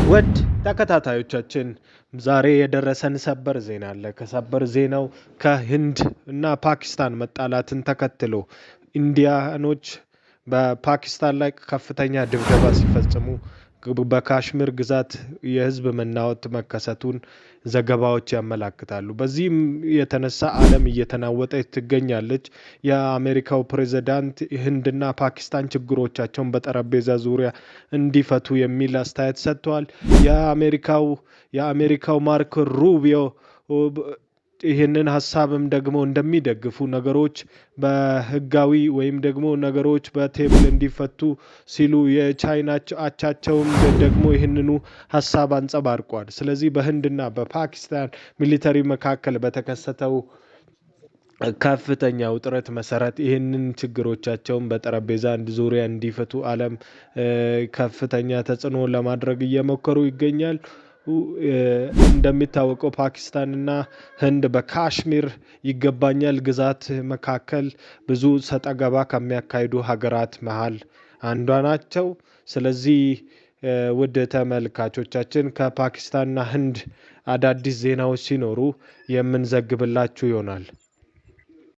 ውድ ተከታታዮቻችን ዛሬ የደረሰን ሰበር ዜና አለ። ከሰበር ዜናው ከህንድ እና ፓኪስታን መጣላትን ተከትሎ ኢንዲያኖች በፓኪስታን ላይ ከፍተኛ ድብደባ ሲፈጽሙ በካሽሚር ግዛት የህዝብ መናወጥ መከሰቱን ዘገባዎች ያመለክታሉ። በዚህም የተነሳ ዓለም እየተናወጠች ትገኛለች። የአሜሪካው ፕሬዝዳንት ህንድና ፓኪስታን ችግሮቻቸውን በጠረጴዛ ዙሪያ እንዲፈቱ የሚል አስተያየት ሰጥተዋል። የአሜሪካው ማርኮ ሩቢዮ ይህንን ሀሳብም ደግሞ እንደሚደግፉ ነገሮች በህጋዊ ወይም ደግሞ ነገሮች በቴብል እንዲፈቱ ሲሉ የቻይና አቻቸውም ደግሞ ይህንኑ ሀሳብ አንጸባርቋል። ስለዚህ በህንድና በፓኪስታን ሚሊተሪ መካከል በተከሰተው ከፍተኛ ውጥረት መሰረት ይህንን ችግሮቻቸውን በጠረጴዛ ዙሪያ እንዲፈቱ ዓለም ከፍተኛ ተጽዕኖ ለማድረግ እየሞከሩ ይገኛል። እንደሚታወቀው ፓኪስታንና ህንድ በካሽሚር ይገባኛል ግዛት መካከል ብዙ ሰጣ ገባ ከሚያካሂዱ ሀገራት መሃል አንዷ ናቸው። ስለዚህ ውድ ተመልካቾቻችን ከፓኪስታንና ህንድ አዳዲስ ዜናዎች ሲኖሩ የምንዘግብላችሁ ይሆናል።